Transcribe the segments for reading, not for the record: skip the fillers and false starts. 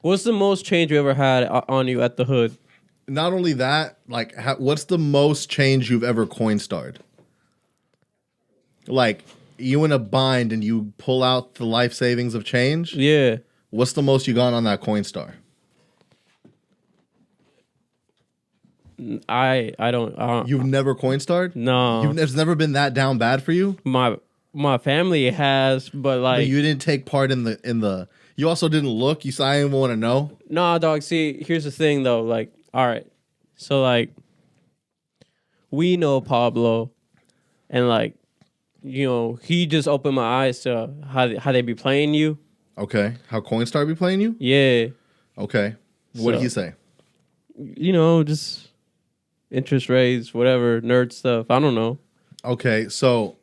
What's the most change you ever had on you at the hood? Not only that, like, what's the most change you've ever Coinstarred? Like, you in a bind and you pull out the life savings of change? Yeah. What's the most you got on that Coinstar? I don't. You've never Coinstarred? No. It's never been that down bad for you? My family has, but like. But you didn't take part in the. You also didn't look. You said I didn't want to know. Nah, dog. See, here's the thing though. Like, all right, so like, we know Pablo, and like, you know, he just opened my eyes to how they be playing you. Okay, how Coinstar be playing you? Yeah. Okay, what did he say? You know, just interest rates, whatever, nerd stuff. I don't know. Okay, so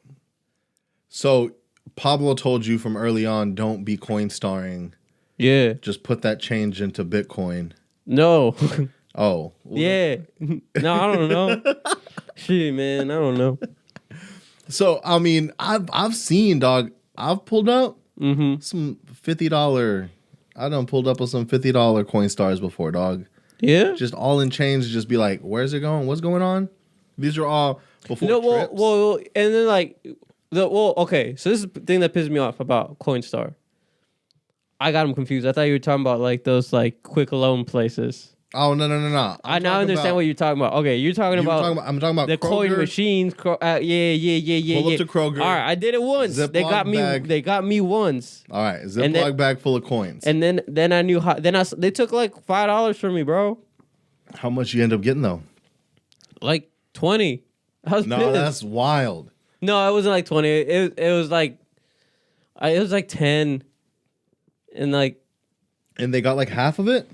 Pablo told you from early on, don't be Coinstarring. Yeah. Just put that change into Bitcoin. No. Oh. Yeah. No, I don't know. Shit, man, I don't know. So I mean, I've seen, dog. I've pulled up some $50. I done pulled up with some $50 Coinstars before, dog. Yeah. Just all in change. Just be like, where's it going? What's going on? These are all before trips. Well, and then like okay. So this is the thing that pissed me off about Coinstar. I got them confused. I thought you were talking about like those like quick loan places. Oh no! I now understand what you're talking about. Okay, I'm talking about Kroger. the coin machines. Yeah. Pull up to Kroger. All right, I did it once. They got me once. All right, Ziploc bag full of coins. And then I knew how. They took like $5 from me, bro. How much you end up getting though? Like 20. I was pissed. That's wild. No, it wasn't like 20. It was like 10. And like, and they got like half of it.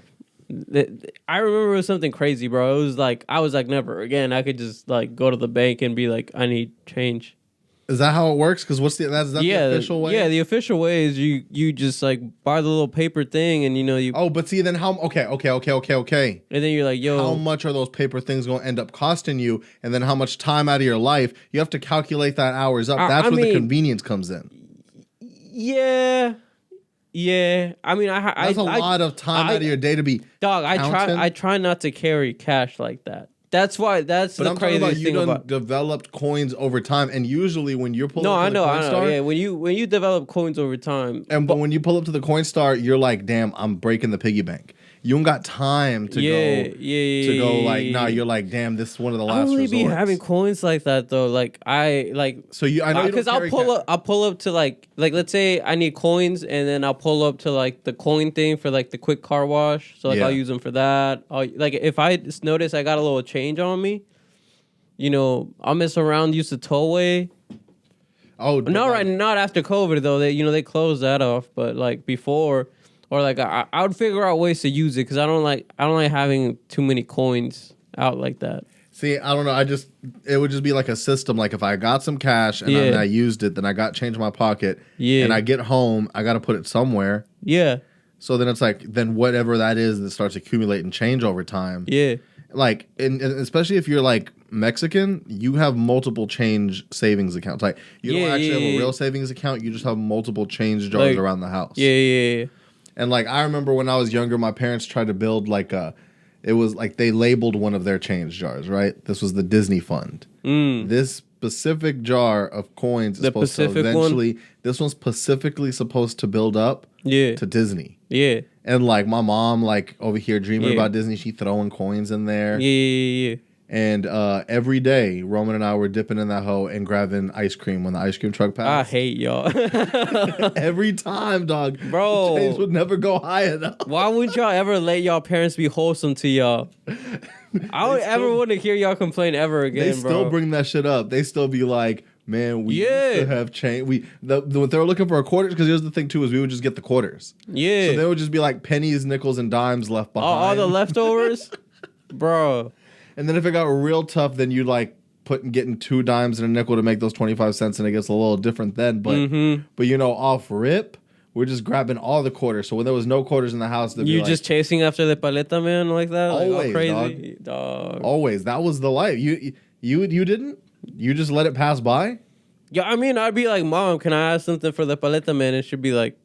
I remember it was something crazy, bro. It was like I was like, never again. I could just like go to the bank and be like, I need change. Is that how it works? Because that's the official way? Yeah, the official way is you just like buy the little paper thing and you know you. Oh, but see then how? Okay. And then you're like, yo, how much are those paper things going to end up costing you? And then how much time out of your life you have to calculate that hours up? That's where the convenience comes in. Yeah. Yeah, I mean, that's a lot of time out of your day to be. Dog, I try not to carry cash like that. That's why. That's the craziest thing about. You developed coins over time, and usually when you're pulling, I know. Yeah, when you develop coins over time, but when you pull up to the Coinstar, you're like, damn, I'm breaking the piggy bank. You don't got time to go like, nah, you're like, damn, this is one of the last resorts. I only be having coins like that though. Like I know because I'll pull up to like let's say I need coins and then I'll pull up to like the coin thing for like the quick car wash. So like I'll use them for that. Like if I just notice I got a little change on me, you know, I'll mess around, use the tollway. Oh, not after COVID though. They closed that off, but like before. Or like I would figure out ways to use it because I don't like having too many coins out like that. See, I don't know. It would just be like a system. Like if I got some cash and I used it, then I got change in my pocket. Yeah. And I get home, I got to put it somewhere. Yeah. So then it's like whatever that is that starts accumulating change over time. Yeah. Like and especially if you're like Mexican, you have multiple change savings accounts. Like you don't actually have a real savings account. You just have multiple change jars around the house. Yeah. And like I remember when I was younger, my parents tried to build it was like they labeled one of their change jars, right? This was the Disney fund. This specific jar of coins is supposed to eventually. This one's specifically supposed to build up to Disney. Yeah. And like my mom, like over here dreaming about Disney, she throwing coins in there. Yeah. And every day, Roman and I were dipping in that hoe and grabbing ice cream when the ice cream truck passed. I hate y'all. Every time, dog. Bro. The change would never go high enough. Why wouldn't y'all ever let y'all parents be wholesome to y'all? I don't ever want to hear y'all complain ever again, They still bring that shit up. They still be like, man, we used to have change. When they were looking for a quarter, because here's the thing, too, is we would just get the quarters. Yeah. So there would just be like pennies, nickels, and dimes left behind. All the leftovers? Bro. And then if it got real tough, then you like getting 2 dimes and a nickel to make those 25 cents, and it gets a little different then. But but you know, off rip, we're just grabbing all the quarters. So when there was no quarters in the house, you just chasing after the paleta man like that, always, like all crazy, dog. Always, that was the life. You didn't. You just let it pass by. Yeah, I mean, I'd be like, Mom, can I ask something for the paleta man? And she'd be like,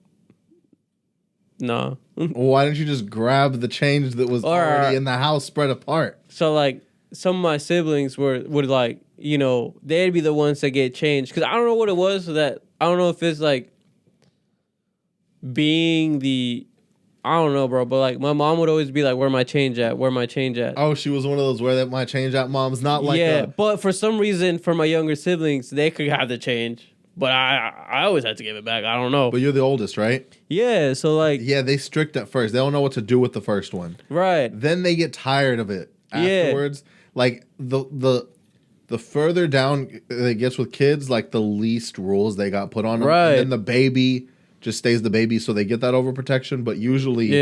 No. Why didn't you just grab the change that was already in the house spread apart? So like some of my siblings would like, you know, they'd be the ones that get changed. Because I don't know what it was that, I don't know if it's like being the, I don't know, bro. But like my mom would always be like, where my change at? Where my change at? Oh, she was one of those where that my change at moms. Not like but for some reason, for my younger siblings, they could have the change. But I always had to give it back. I don't know. But you're the oldest, right? Yeah, so like... Yeah, they strict at first. They don't know what to do with the first one. Right. Then they get tired of it afterwards. Yeah. Like, the further down it gets with kids, like, the least rules they got put on them. Right. And then the baby just stays the baby, so they get that overprotection. But usually,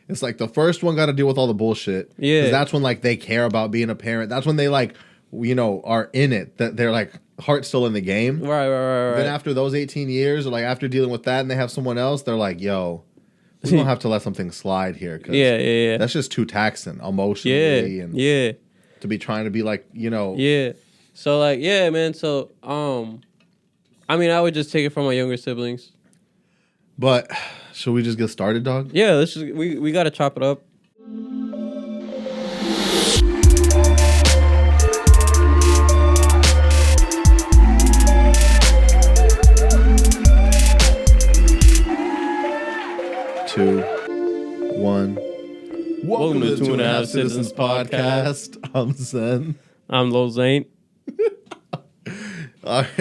it's like the first one got to deal with all the bullshit. Yeah. Because that's when, like, they care about being a parent. That's when they, like, you know, are in it. That they're, like... heart's still in the game. Right. Then after those 18 years, or like after dealing with that and they have someone else, they're like, yo, we don't have to let something slide here. Cause that's just too taxing emotionally. And to be trying to be like, you know. Yeah. So like, yeah, man. So, I mean, I would just take it from my younger siblings. But should we just get started, dog? Yeah, let's just, we got to chop it up. Two, one. Welcome to Two and a Half Citizens Podcast. I'm Zen. I'm Lil Zane.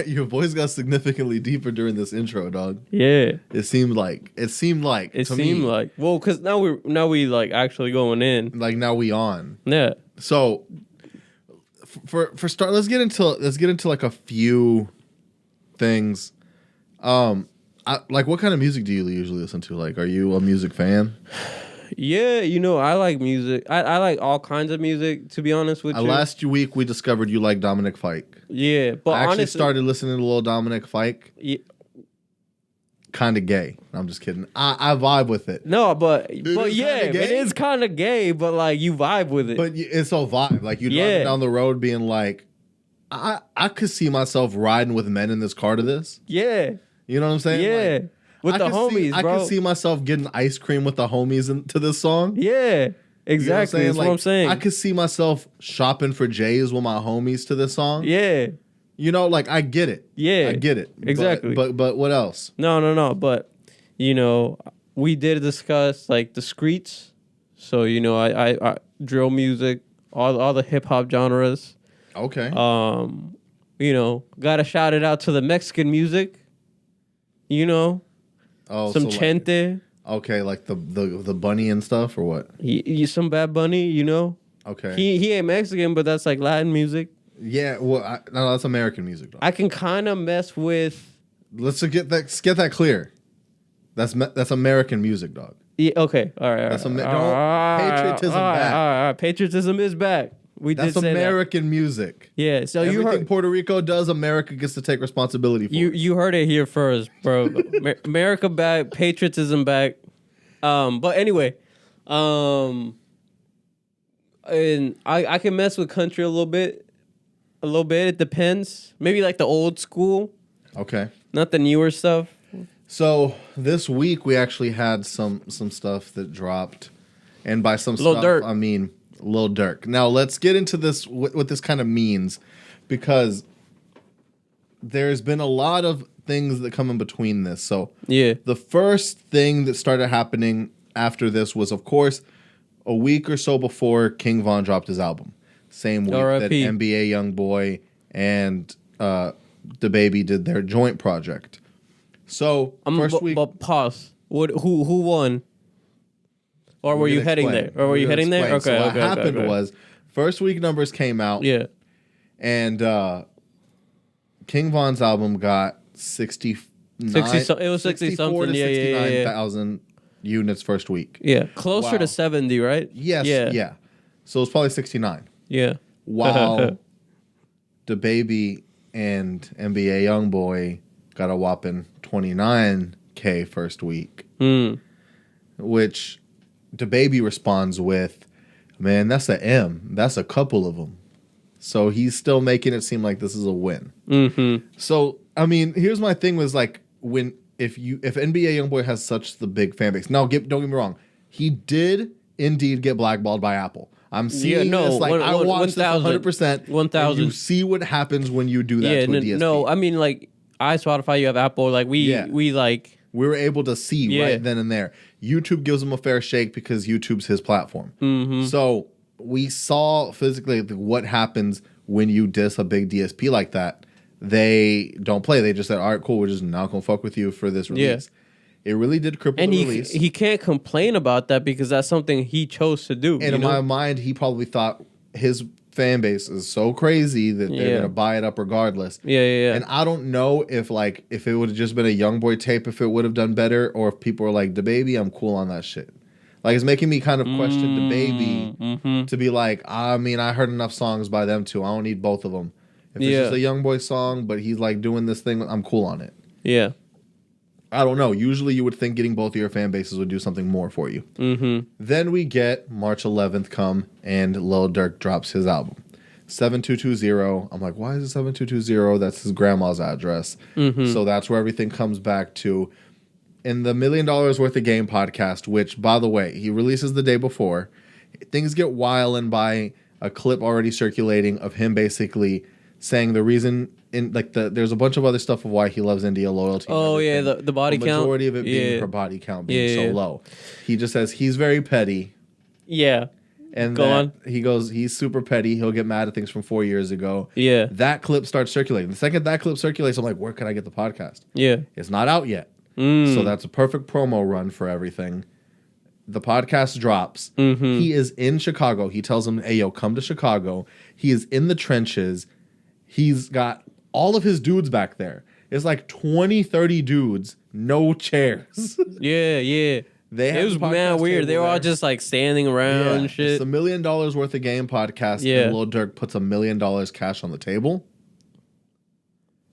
Your voice got significantly deeper during this intro, dog. Yeah. It seemed like. Well, because now we like actually going in. Like now we on. Yeah. So for start, let's get into like a few things. Like, what kind of music do you usually listen to? Like, are you a music fan? Yeah, you know, I like music. I like all kinds of music, to be honest with you. Last week, we discovered you like Dominic Fike. Yeah, but I actually started listening to a little Dominic Fike. Yeah. Kind of gay. I'm just kidding. I vibe with it. No, but yeah, it is kind of gay, but like, you vibe with it. But it's a vibe. Like, you driving down the road being like, I could see myself riding with men in this car to this. Yeah. You know what I'm saying? Yeah. Like, with the homies, bro. I can see myself getting ice cream with the homies to this song. Yeah. Exactly. You know what I'm saying. I could see myself shopping for J's with my homies to this song. Yeah. You know, like, I get it. Yeah. I get it. Exactly. But what else? No. But, you know, we did discuss, like, the streets. So, you know, I drill music, all the hip-hop genres. Okay. You know, gotta shout it out to the Mexican music. You know, some so Chente. Like, okay, like the bunny and stuff, or what? Some Bad Bunny, you know. Okay. He ain't Mexican, but that's like Latin music. Yeah, well, no, that's American music, though. I can kind of mess with. Let's get that clear. That's American music, dog. Yeah. Okay. All right. That's patriotism back. All right. Patriotism is back. That's American music. Yeah, so everything you heard Puerto Rico does, America gets to take responsibility for. You heard it here first, bro. America back, patriotism back. But anyway, and I can mess with country a little bit. It depends. Maybe like the old school. Okay. Not the newer stuff. So this week we actually had some stuff that dropped, and by some Lil stuff DURK. I mean Lil DURK. Now let's get into this, what this kind of means, because there's been a lot of things that come in between this. So yeah, the first thing that started happening after this was, of course, a week or so before King Von dropped his album. Same week that NBA YoungBoy and DaBaby did their joint project. So first week, but pause. Who won? Or were you heading there? Okay. So what happened was, first week numbers came out. Yeah. And King Von's album got 69,000 units first week. Yeah. Closer to 70, right? Yes. Yeah. So it's probably 69. Yeah. While DaBaby and NBA YoungBoy got a whopping 29K first week. Which DaBaby responds with, man, that's a M. That's a couple of them. So he's still making it seem like this is a win. Mm-hmm. So, I mean, here's my thing was like, when if NBA YoungBoy has such the big fan base. Now, don't get me wrong, he did indeed get blackballed by Apple. I'm seeing this like I watched this 100%. 1,000. You see what happens when you do that to a DSP. No, I mean like Spotify, you have Apple. Like we were able to see right then and there. YouTube gives him a fair shake because YouTube's his platform. Mm-hmm. So we saw physically what happens when you diss a big DSP like that. They don't play. They just said, all right, cool, we're just not going to fuck with you for this release. Yeah. It really did cripple the release. And he can't complain about that because that's something he chose to do. And in my mind, he probably thought his fan base is so crazy that they're going to buy it up regardless. Yeah. And I don't know if it would have just been a YoungBoy tape, if it would have done better, or if people were like, DaBaby, I'm cool on that shit. Like, it's making me kind of question DaBaby to be like, I mean, I heard enough songs by them too. I don't need both of them. If it's just a YoungBoy song, but he's like doing this thing, I'm cool on it. Yeah. I don't know. Usually you would think getting both of your fan bases would do something more for you. Mm-hmm. Then we get March 11th come and Lil Durk drops his album. 7220. I'm like, why is it 7220? That's his grandma's address. Mm-hmm. So that's where everything comes back to. In the $1 Million Worth of Game podcast, which, by the way, he releases the day before, things get wilding by a clip already circulating of him basically saying the reason there's a bunch of other stuff of why he loves India loyalty. Oh yeah, the body count. The majority of it being her body count being so low. He just says he's very petty. Yeah. And he goes, he's super petty. He'll get mad at things from 4 years ago. Yeah. That clip starts circulating. The second that clip circulates, I'm like, where can I get the podcast? Yeah. It's not out yet. So that's a perfect promo run for everything. The podcast drops. Mm-hmm. He is in Chicago. He tells him, hey, yo, come to Chicago. He is in the trenches. He's got all of his dudes back there. It's like 20, 30 dudes, no chairs. Yeah. It was mad weird. They were all just like standing around and shit. It's $1 Million Worth of Game podcast. Yeah. And Lil Durk puts $1 million cash on the table.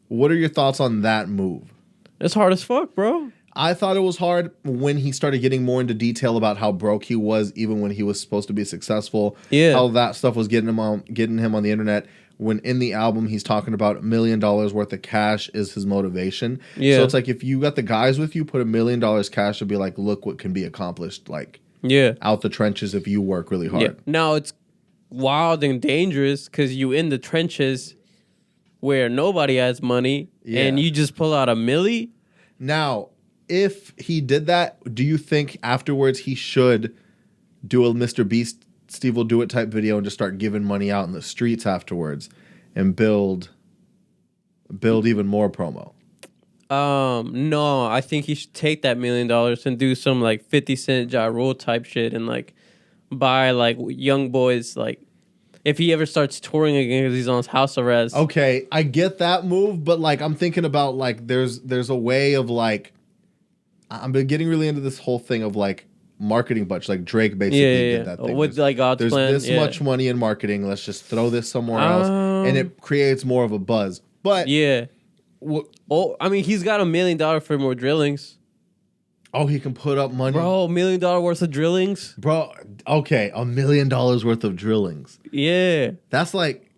What are your thoughts on that move? It's hard as fuck, bro. I thought it was hard when he started getting more into detail about how broke he was, even when he was supposed to be successful. Yeah. How that stuff was getting him on the internet. When in the album he's talking about $1 million worth of cash is his motivation. Yeah. So it's like if you got the guys with you, put $1 million cash and be like, look what can be accomplished. Like out the trenches if you work really hard. Yeah. Now it's wild and dangerous because you in the trenches where nobody has money and you just pull out $1 million. Now, if he did that, do you think afterwards he should do a Mr. Beast Steve Will Do It type video and just start giving money out in the streets afterwards and build even more promo? No, I think he should take that $1 million and do some like 50 Cent Ja Rule type shit and like buy like young boys like if he ever starts touring again because he's on house arrest. Okay, I get that move, but like I'm thinking about like there's a way of like I've been getting really into this whole thing of like marketing budget. Like Drake basically did that thing. With like God's plan. There's this much money in marketing. Let's just throw this somewhere else, and it creates more of a buzz. But I mean, he's got $1 million for more drillings. Oh, he can put up money, bro. $1 million worth of drillings, bro. Okay, $1 million worth of drillings. Yeah, that's like,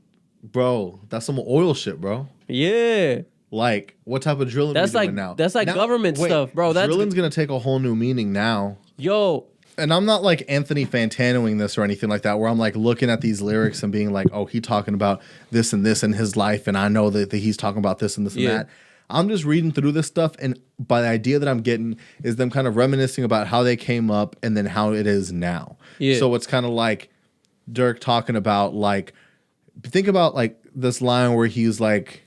bro. That's some oil shit, bro. Yeah. Like, what type of drilling that's we like doing now? That's like government stuff, bro. That's drilling's gonna take a whole new meaning now. Yo. And I'm not like Anthony Fantanoing this or anything like that, where I'm like looking at these lyrics and being like, oh, he talking about this and this in his life, and I know that he's talking about this and this and that. I'm just reading through this stuff, and by the idea that I'm getting is them kind of reminiscing about how they came up and then how it is now. Yeah. So it's kind of like Durk talking about like, think about like this line where he's like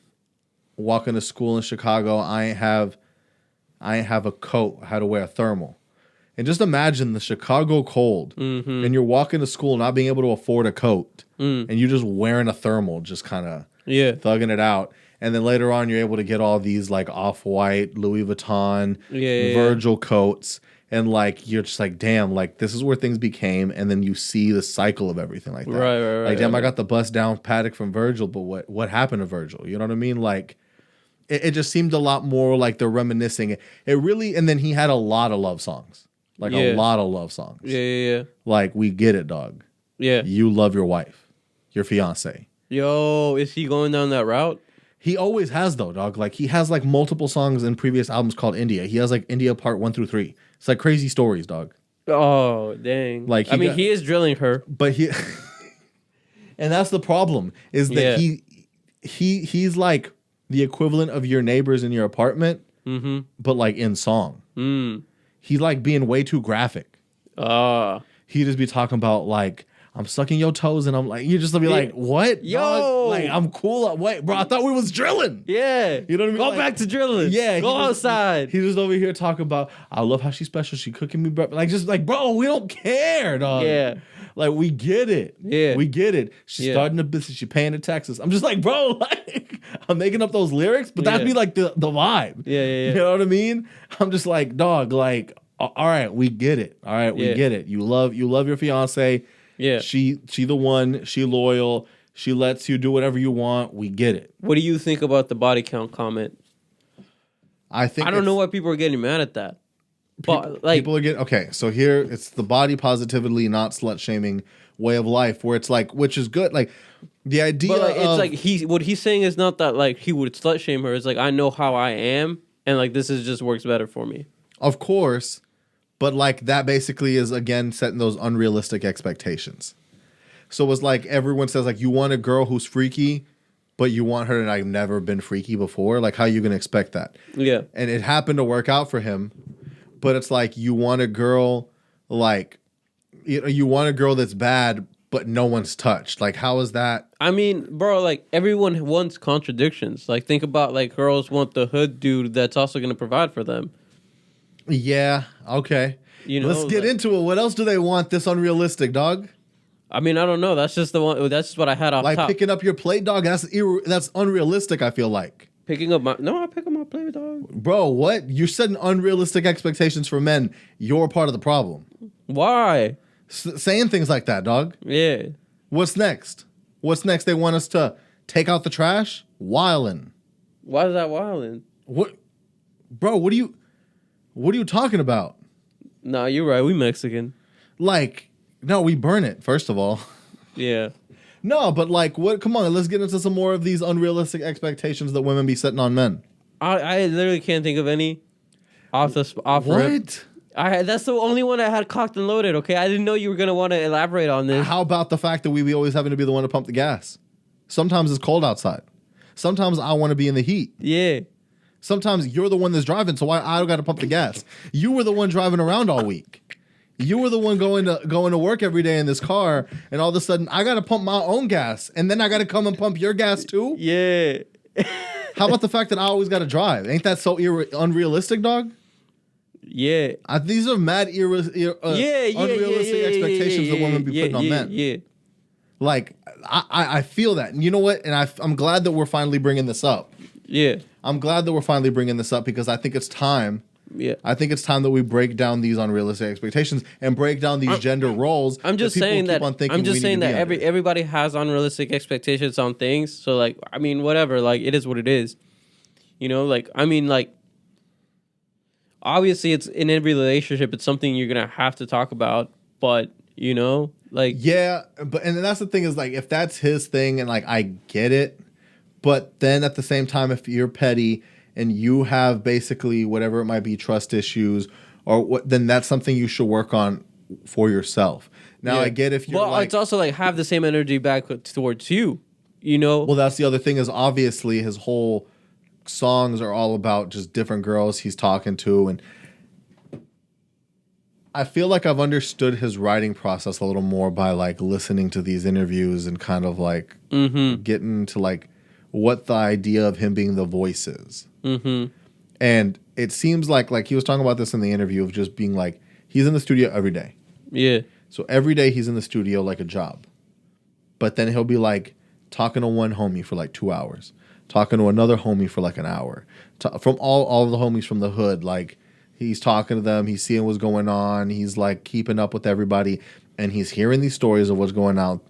walking to school in Chicago. I ain't have a coat. I had to wear a thermal. And just imagine the Chicago cold, and you're walking to school not being able to afford a coat, and you're just wearing a thermal, just kind of thugging it out. And then later on, you're able to get all these like Off-White, Louis Vuitton, Virgil coats, and like you're just like, damn, like this is where things became. And then you see the cycle of everything like that. Right. Like, damn, I got the bust down paddock from Virgil, but what happened to Virgil? You know what I mean? Like, it just seemed a lot more like they're reminiscing. It really, and then he had a lot of love songs. Like a lot of love songs. Yeah. Like, we get it, dog. Yeah. You love your wife, your fiance. Yo, is he going down that route? He always has though, dog. Like he has like multiple songs in previous albums called India. He has like India Part 1 through 3. It's like crazy stories, dog. Oh dang! Like he is drilling her, but he, and that's the problem is that he's like the equivalent of your neighbors in your apartment, but like in song. He's like being way too graphic. He'd just be talking about like, I'm sucking your toes, and I'm like, you just be like, what? Yo, dog? Like I'm cool. Wait, bro, I thought we was drilling. Yeah, you know what I mean. Go back to drilling. Yeah, go outside. He's just over here talking about, I love how she's special. She cooking me breakfast. Like just like, bro, we don't care, dog. Yeah, like we get it. Yeah, we get it. She's starting a business. She's paying the taxes. I'm just like, bro, like I'm making up those lyrics, but that'd be like the vibe. Yeah. You know what I mean? I'm just like, dog, like, all right, we get it. All right, we get it. You love your fiance. Yeah. She the one, she loyal, she lets you do whatever you want. We get it. What do you think about the body count comment? I don't know why people are getting mad at that. People are getting okay, so here it's the body positively, not slut shaming way of life where it's like, which is good. Like the idea it's like what he's saying is not that like he would slut shame her. It's like I know how I am and like this is just works better for me. Of course. But like that basically is again setting those unrealistic expectations. So it's like everyone says like you want a girl who's freaky, but you want her to like never been freaky before. Like how are you gonna expect that? Yeah. And it happened to work out for him, but it's like you want a girl like you want a girl that's bad, but no one's touched. Like how is that? I mean, bro, like everyone wants contradictions. Like think about like girls want the hood dude that's also gonna provide for them. Yeah, okay. You know, let's get into it. What else do they want this unrealistic, dog? I mean, I don't know. That's just the one. That's just what I had off like top. Picking up your plate, dog. That's unrealistic. I feel like picking up my I pick up my plate, dog. Bro, what? You're setting unrealistic expectations for men. You're part of the problem. Why? Saying things like that, dog. Yeah. What's next? What's next? They want us to take out the trash. Wildin'. Why is that wildin'? What, bro? What are you talking about? Nah, you're right. We Mexican. Like, no, we burn it, first of all. Yeah. No, but like, what? Come on, let's get into some more of these unrealistic expectations that women be setting on men. I literally can't think of any off what? Rip. That's the only one I had cocked and loaded, okay? I didn't know you were going to want to elaborate on this. How about the fact that we be always having to be the one to pump the gas? Sometimes it's cold outside. Sometimes I want to be in the heat. Yeah. Sometimes you're the one that's driving, so I got to pump the gas. You were the one driving around all week. You were the one going to work every day in this car, and all of a sudden I got to pump my own gas, and then I got to come and pump your gas too? Yeah. How about the fact that I always got to drive? Ain't that so unrealistic, dog? Yeah. These are mad unrealistic expectations that women be putting on men. Yeah. Like, I feel that. And you know what? And I'm glad that we're finally bringing this up. Yeah. I'm glad that we're finally bringing this up because I think it's time. Yeah. I think it's time that we break down these unrealistic expectations and break down these gender roles. I'm just saying that everybody has unrealistic expectations on things. So like, I mean, whatever, like it is what it is. You know, like I mean, like obviously it's in every relationship, it's something you're gonna have to talk about, but you know, like yeah, and that's the thing is like if that's his thing and like I get it, but then at the same time if you're petty and you have basically whatever it might be, trust issues or what, then that's something you should work on for yourself. Now I get if you're it's also like have the same energy back towards you, you know. Well, that's the other thing is obviously his whole songs are all about just different girls he's talking to, and I feel like I've understood his writing process a little more by like listening to these interviews and kind of like getting to like what the idea of him being the voice is. And it seems like he was talking about this in the interview of just being like he's in the studio every day. Yeah. So every day he's in the studio like a job, but then he'll be like talking to one homie for like 2 hours. Talking to another homie for like an hour. From all of the homies from the hood, like he's talking to them, he's seeing what's going on, he's like keeping up with everybody, and he's hearing these stories of what's going on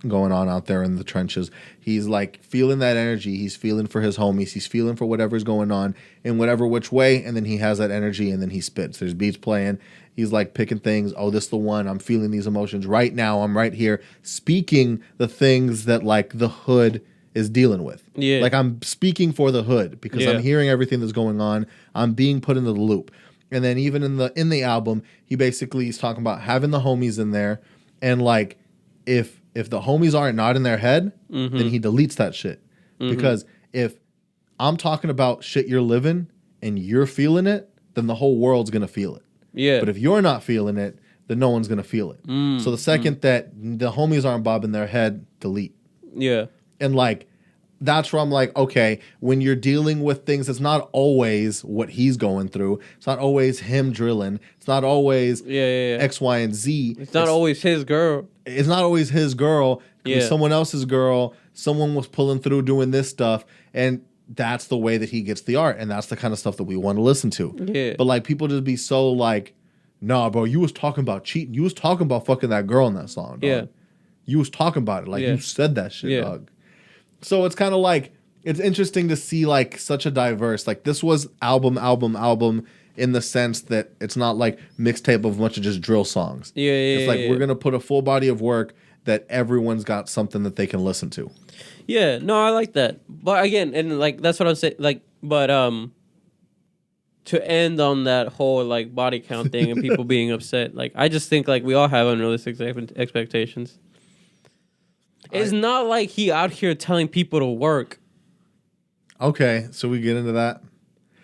out there in the trenches. He's like feeling that energy, he's feeling for his homies, he's feeling for whatever's going on in whatever which way, and then he has that energy and then he spits. There's beats playing, he's like picking things, oh, this is the one, I'm feeling these emotions right now, I'm right here, speaking the things that like the hood is dealing with. Yeah. Like, I'm speaking for the hood because I'm hearing everything that's going on. I'm being put into the loop. And then even in the album, he basically is talking about having the homies in there, and like if the homies aren't not in their head, then he deletes that shit. Because if I'm talking about shit you're living and you're feeling it, then the whole world's gonna feel it. Yeah. But if you're not feeling it, then no one's gonna feel it. So the second that the homies aren't bobbing their head, delete. Yeah. And like, that's where I'm like, okay, when you're dealing with things, it's not always what he's going through. It's not always him drilling. It's not always X, Y, and Z. It's not always his girl. It's not always his girl. It was someone else's girl. Someone was pulling through doing this stuff. And that's the way that he gets the art. And that's the kind of stuff that we want to listen to. Yeah. But like, people just be so like, nah, bro, you was talking about cheating. You was talking about fucking that girl in that song, dog. Yeah. You was talking about it. Like, you said that shit, dog. So it's kind of like, it's interesting to see like such a diverse, like this was album in the sense that it's not like mixtape of a bunch of just drill songs. It's like we're going to put a full body of work that everyone's got something that they can listen to. Yeah, no, I like that. But again, and like that's what I'm saying, like, but to end on that whole like body count thing and people being upset, like I just think like we all have unrealistic expectations. It's not like he out here telling people to work. Okay, so we get into that.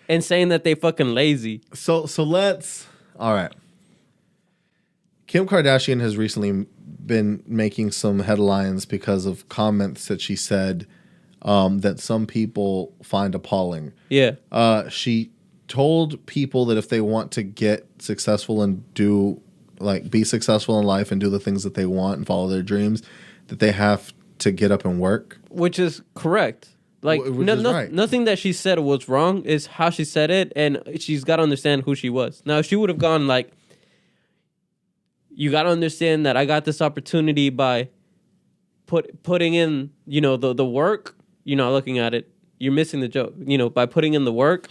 And saying that they fucking lazy. So let's... All right. Kim Kardashian has recently been making some headlines because of comments that she said that some people find appalling. Yeah. She told people that if they want to get successful and do... like be successful in life and do the things that they want and follow their dreams, that they have to get up and work. Which is correct. Like, right. Nothing that she said was wrong. Is how she said it, and she's got to understand who she was. Now, if she would have gone like, you got to understand that I got this opportunity by putting in, you know, the work, you're not looking at it. You're missing the joke, you know, by putting in the work.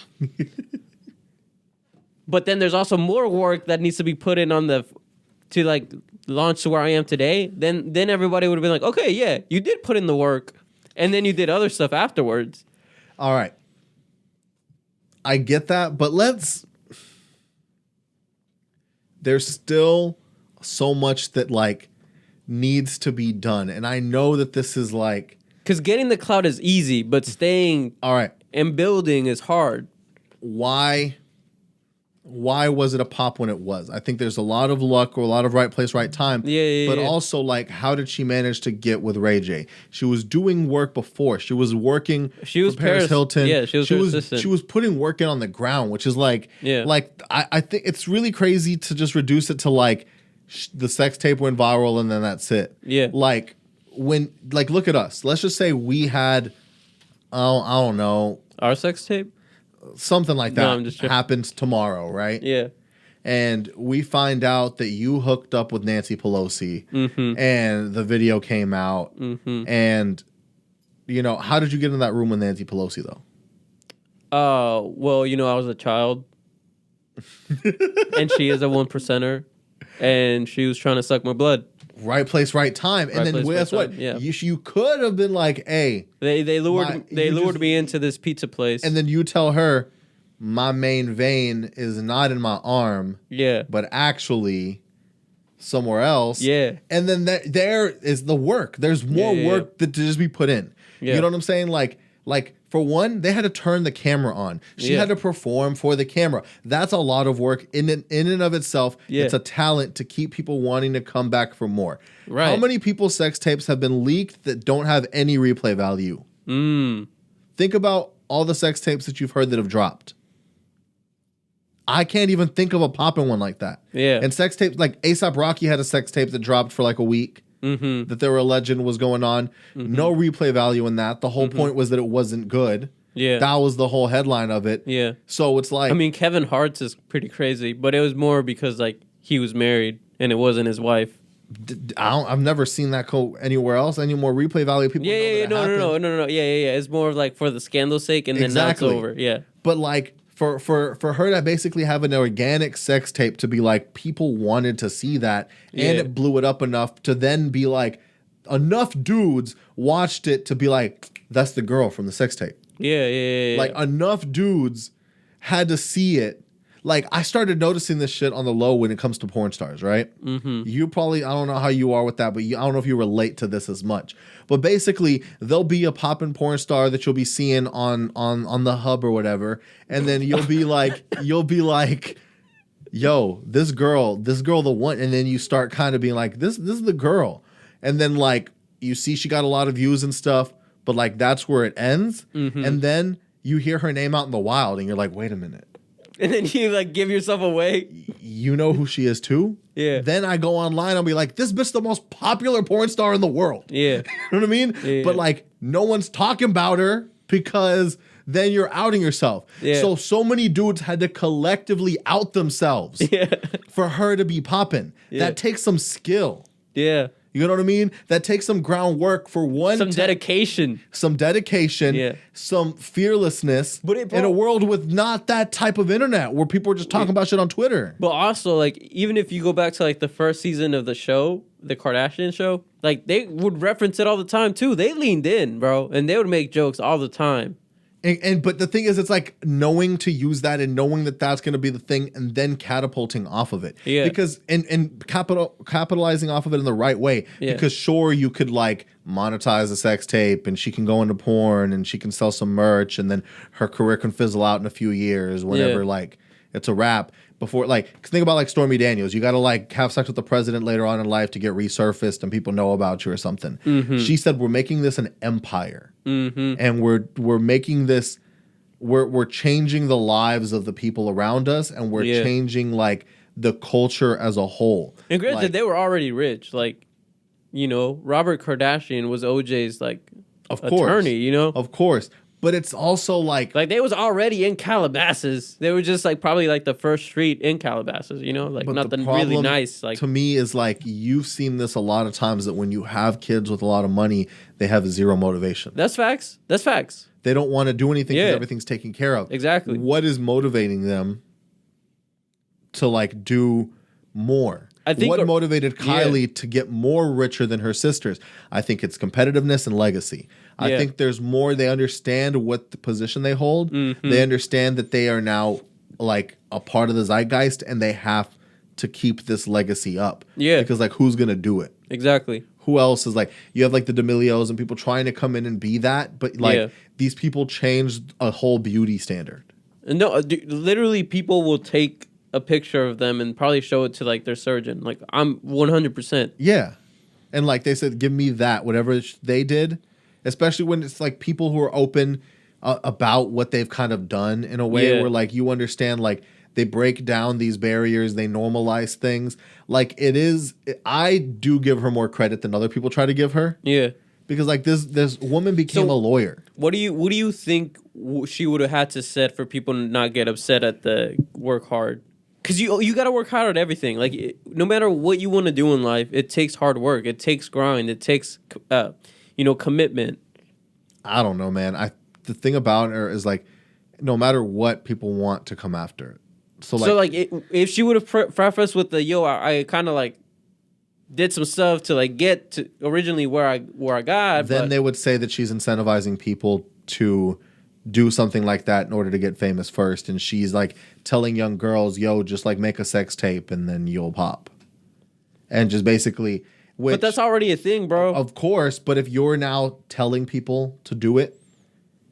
But then there's also more work that needs to be put in to like launch to where I am today. Then everybody would have been like, okay, yeah, you did put in the work. And then you did other stuff afterwards. All right. I get that, but there's still so much that like needs to be done. And I know that this is like... Because getting the clout is easy, but staying all right and building is hard. Why was it a pop when it was? I think there's a lot of luck or a lot of right place, right time. But also, like, how did she manage to get with Ray J? She was doing work before. She was working for Paris Hilton. Yeah, she was putting work in on the ground, which is like, I think it's really crazy to just reduce it to like the sex tape went viral and then that's it. Yeah. Like, look at us. Let's just say we had, I don't know. Our sex tape? Something like that happens tomorrow, right? Yeah. And we find out that you hooked up with Nancy Pelosi and the video came out. And, you know, how did you get in that room with Nancy Pelosi, though? Well, you know, I was a child. And she is a 1%er. And she was trying to suck my blood. Right place, right time. And then guess what? Yeah. You could have been like, hey. They lured me into this pizza place. And then you tell her, my main vein is not in my arm. Yeah. But actually somewhere else. Yeah. And then there is the work. There's more work to just be put in. Yeah. You know what I'm saying? Like for one, they had to turn the camera on. She had to perform for the camera. That's a lot of work in and of itself. Yeah. It's a talent to keep people wanting to come back for more. Right. How many people's sex tapes have been leaked that don't have any replay value? Think about all the sex tapes that you've heard that have dropped. I can't even think of a popping one like that. Yeah. And sex tapes, like A$AP Rocky had a sex tape that dropped for like a week. That they were alleged was going on. No replay value in that. The whole point was that it wasn't good. Yeah. That was the whole headline of it. Yeah. So it's like... I mean, Kevin Hart's is pretty crazy, but it was more because, like, he was married and it wasn't his wife. I've never seen that go anywhere else. Any more replay value? People no. Yeah. It's more of like for the scandal's sake and then now it's over. Yeah. But, like... For her to basically have an organic sex tape to be like, people wanted to see that, and it blew it up enough to then be like, enough dudes watched it to be like, That's the girl from the sex tape. Yeah. Like, enough dudes had to see it. Like, I started noticing this shit on the low when it comes to porn stars, right? Mm-hmm. You probably, I don't know how you are with that, but I don't know if you relate to this as much. But basically, there'll be a poppin' porn star that you'll be seeing on the hub or whatever, and then you'll be like, yo, this girl the one, and then you start kind of being like, this is the girl. And then, like, you see she got a lot of views and stuff, but, like, that's where it ends. Mm-hmm. And then you hear her name out in the wild, and you're like, wait a minute. And then you, like, give yourself away. You know who she is, too? Yeah. Then I go online, I'll be like, this bitch the most popular porn star in the world. Yeah. You know what I mean? Yeah. But, like, no one's talking about her because then you're outing yourself. Yeah. So many dudes had to collectively out themselves for her to be popping. Yeah. That takes some skill. Yeah. You know what I mean? That takes some groundwork for one. Some dedication. Some dedication. Yeah. Some fearlessness. But in a world with not that type of internet where people are just talking about shit on Twitter. But also, like, even if you go back to, like, the first season of the show, the Kardashian show, like, they would reference it all the time, too. They leaned in, bro. And they would make jokes all the time. But the thing is, it's like knowing to use that and knowing that that's going to be the thing and then catapulting off of it. Yeah. Because and capitalizing off of it in the right way. Yeah. Because sure, you could like monetize a sex tape and she can go into porn and she can sell some merch and then her career can fizzle out in a few years whenever like it's a wrap. Before, like, think about like Stormy Daniels. You got to like have sex with the president later on in life to get resurfaced and people know about you or something. Mm-hmm. She said, "We're making this an empire, and we're making this. We're changing the lives of the people around us, and we're changing like the culture as a whole." And granted, they were already rich. Like, you know, Robert Kardashian was OJ's like attorney. You know, of course. But it's also like they was already in Calabasas. They were just like probably like the first street in Calabasas, you know, like nothing really nice. Like to me is like you've seen this a lot of times that when you have kids with a lot of money, they have zero motivation. That's facts. That's facts. They don't want to do anything because everything's taken care of. Exactly. What is motivating them to like do more? I think what motivated Kylie to get more richer than her sisters? I think it's competitiveness and legacy. I think there's more. They understand what the position they hold. Mm-hmm. They understand that they are now like a part of the zeitgeist and they have to keep this legacy up. Yeah. Because like who's going to do it? Exactly. Who else is like, you have like the D'Amelios and people trying to come in and be that. But like these people changed a whole beauty standard. No, literally people will take a picture of them and probably show it to like their surgeon. Like I'm 100%. Yeah. And like they said, give me that, whatever they did, especially when it's like people who are open about what they've kind of done in a way where like you understand, like they break down these barriers, they normalize things. Like it is, I do give her more credit than other people try to give her. Yeah. Because like this woman became a lawyer. What do you think she would have had to set for people to not get upset at the work hard? Because you got to work hard at everything. Like, no matter what you want to do in life, it takes hard work. It takes grind. It takes, commitment. I don't know, man. The thing about her is, like, no matter what, people want to come after it. So if she would have prefaced with the, I kind of, like, did some stuff to, like, get to originally where I got. Then they would say that she's incentivizing people to do something like that in order to get famous first, and she's like telling young girls, just like make a sex tape and then you'll pop. And just basically but that's already a thing, bro. Of course, but if you're now telling people to do it,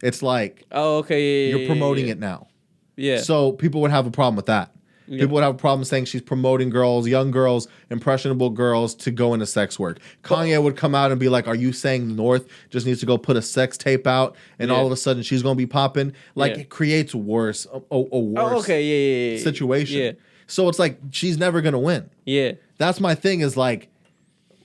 it's like you're promoting it now. Yeah. So people would have a problem with that. Yeah. People would have a problem saying she's promoting girls, young girls, impressionable girls to go into sex work. Kanye would come out and be like, are you saying North just needs to go put a sex tape out and all of a sudden she's going to be popping? Like it creates a worse situation. Yeah. So it's like she's never going to win. Yeah. That's my thing is like.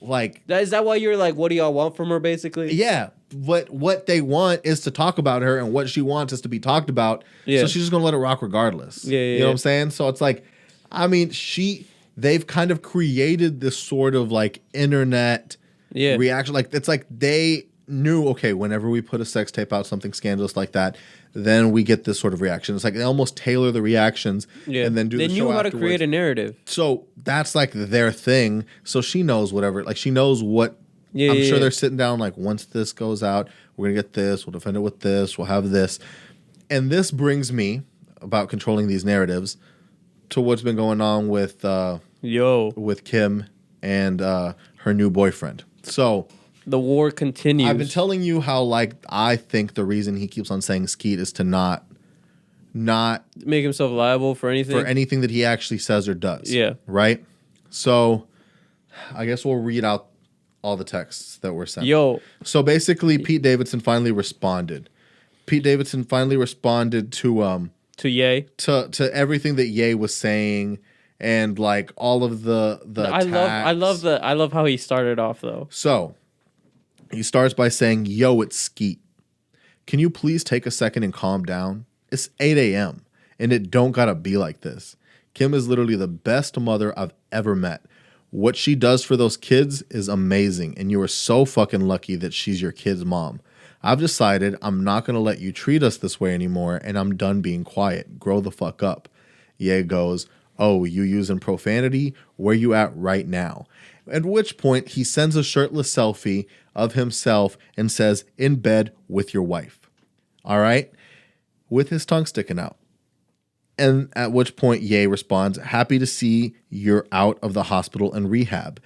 Is that why you're like, what do y'all want from her basically? Yeah. What they want is to talk about her, and what she wants is to be talked about. Yeah. So she's just gonna let it rock regardless. Yeah, you know what I'm saying? So it's like, I mean, they've kind of created this sort of like internet reaction. Like it's like they knew, okay, whenever we put a sex tape out, something scandalous like that, then we get this sort of reaction. It's like they almost tailor the reactions and then do the show afterwards. They knew how to create a narrative. So that's like their thing. So she knows whatever. Like she knows what Yeah, I'm sure they're sitting down like, once this goes out, we're going to get this. We'll defend it with this. We'll have this. And this brings me, about controlling these narratives, to what's been going on with Kim and her new boyfriend. So the war continues. I've been telling you how, like, I think the reason he keeps on saying skeet is to not make himself liable for anything that he actually says or does. Yeah. Right? So I guess we'll read out all the texts that were sent. So basically, Pete Davidson finally responded. Pete Davidson finally responded to Ye, to everything that Ye was saying, and like all of the I love how he started off though. So he starts by saying, "Yo, it's Skeet. Can you please take a second and calm down? It's 8 a.m. and it don't gotta be like this. Kim is literally the best mother I've ever met. What she does for those kids is amazing, and you are so fucking lucky that she's your kid's mom. I've decided I'm not going to let you treat us this way anymore, and I'm done being quiet. Grow the fuck up." Ye goes, "Oh, you using profanity? Where you at right now?" At which point, he sends a shirtless selfie of himself and says, "In bed with your wife." All right? With his tongue sticking out. And at which point, Ye responds, "Happy to see you're out of the hospital and rehab."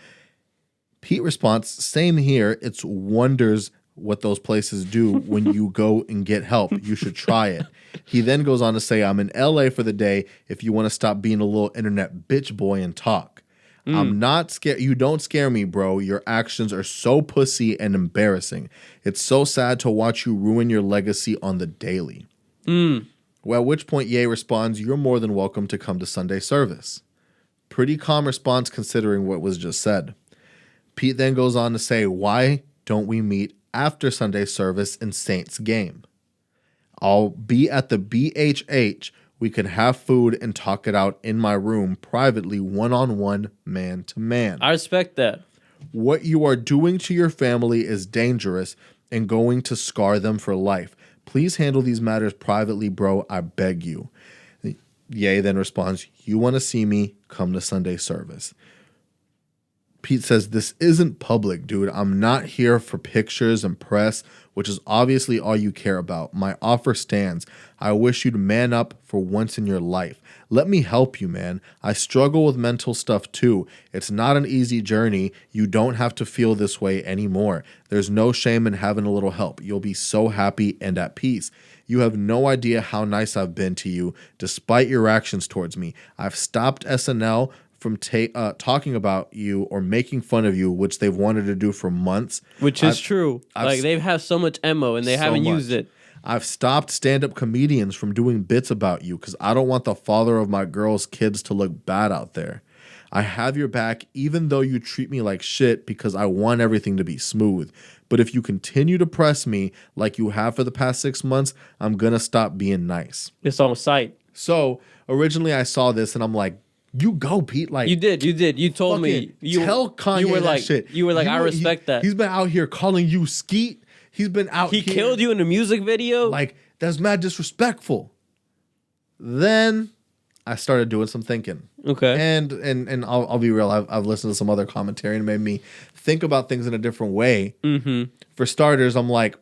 Pete responds, "Same here. It's wonders what those places do when you go and get help. You should try it." He then goes on to say, "I'm in LA for the day if you want to stop being a little internet bitch boy and talk. I'm not scared. You don't scare me, bro. Your actions are so pussy and embarrassing. It's so sad to watch you ruin your legacy on the daily." Well, at which point Ye responds, "You're more than welcome to come to Sunday service." Pretty calm response considering what was just said. Pete then goes on to say, "Why don't we meet after Sunday service in Saints game? I'll be at the BHH. We could have food and talk it out in my room privately, one-on-one, man-to-man. I respect that. What you are doing to your family is dangerous and going to scar them for life. Please handle these matters privately, bro. I beg you." Ye then responds, "You want to see me? Come to Sunday service." Pete says, "This isn't public, dude. I'm not here for pictures and press, which is obviously all you care about. My offer stands. I wish you'd man up for once in your life. Let me help you, man. I struggle with mental stuff too. It's not an easy journey. You don't have to feel this way anymore. There's no shame in having a little help. You'll be so happy and at peace. You have no idea how nice I've been to you, despite your actions towards me. I've stopped SNL from talking about you or making fun of you, which they've wanted to do for months." Which is true. Like, they've had so much ammo and they haven't used it. "I've stopped stand-up comedians from doing bits about you because I don't want the father of my girl's kids to look bad out there. I have your back even though you treat me like shit because I want everything to be smooth. But if you continue to press me like you have for the past 6 months, I'm going to stop being nice." It's on site. So originally I saw this and I'm like, you go, Pete. Like, you did. You told me. You tell Kanye you were that like, shit. You were like, I respect that. He's been out here calling you skeet. He's been out here. He killed you in a music video? Like, that's mad disrespectful. Then I started doing some thinking. Okay. And I'll be real. I've listened to some other commentary and it made me think about things in a different way. Mm-hmm. For starters, I'm like,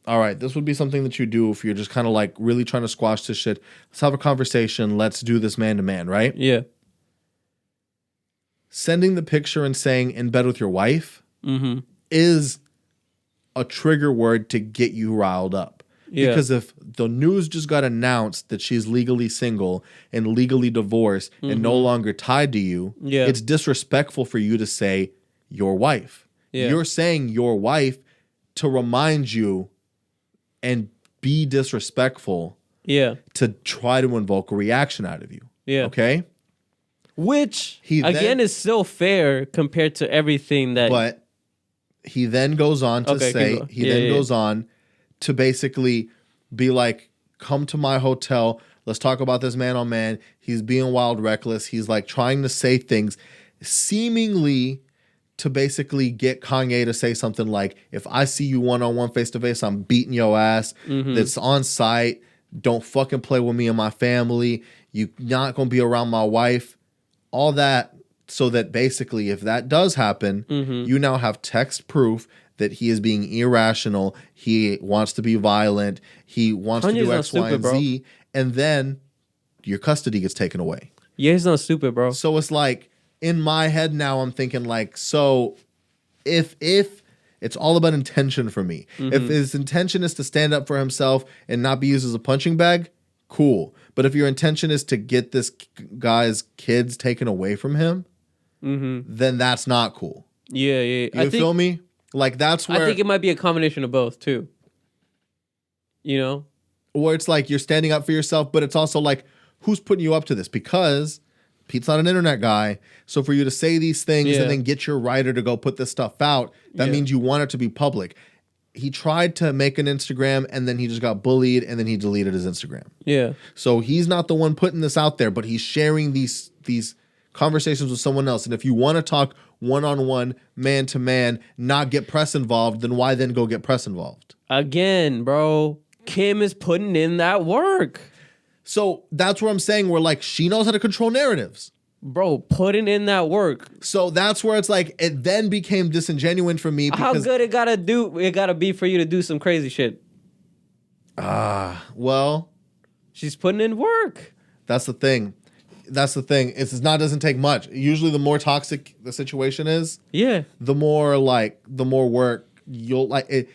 all right, this would be something that you do if you're just kind of like really trying to squash this shit. Let's have a conversation. Let's do this man to man, right? Yeah. Sending the picture and saying "in bed with your wife" is a trigger word to get you riled up. Yeah. Because if the news just got announced that she's legally single and legally divorced and no longer tied to you, it's disrespectful for you to say your wife. Yeah. You're saying your wife to remind you and be disrespectful to try to invoke a reaction out of you. Yeah. Okay? Which, again, is still fair compared to everything that... But he then goes on to say... He then goes on to basically be like, come to my hotel. Let's talk about this man on man. He's being wild reckless. He's like trying to say things seemingly to basically get Kanye to say something like, if I see you one-on-one, face-to-face, I'm beating your ass. That's on site. Don't fucking play with me and my family. You're not going to be around my wife. All that so that basically if that does happen, you now have text proof that he is being irrational. He wants to be violent. He wants to do X, Y, and Z. And then your custody gets taken away. Yeah, he's not stupid, bro. So it's like, in my head now, I'm thinking like, so if it's all about intention for me. If his intention is to stand up for himself and not be used as a punching bag, cool. But if your intention is to get this guy's kids taken away from him, then that's not cool. Yeah, yeah. You feel me? Like, that's where... I think it might be a combination of both, too. You know? Where it's like, you're standing up for yourself, but it's also like, who's putting you up to this? Because Pete's not an internet guy. So for you to say these things and then get your writer to go put this stuff out, that means you want it to be public. He tried to make an Instagram, and then he just got bullied, and then he deleted his Instagram. Yeah. So he's not the one putting this out there, but he's sharing these conversations with someone else. And if you want to talk one-on-one, man-to-man, not get press involved, then why then go get press involved? Again, bro, Kim is putting in that work. So that's where I'm saying, where like she knows how to control narratives. Bro, putting in that work. So that's where it's like, it then became disingenuous for me. How good it gotta be for you to do some crazy shit? Well, she's putting in work. That's the thing. Doesn't take much. Usually the more toxic the situation is, the more work you'll like it.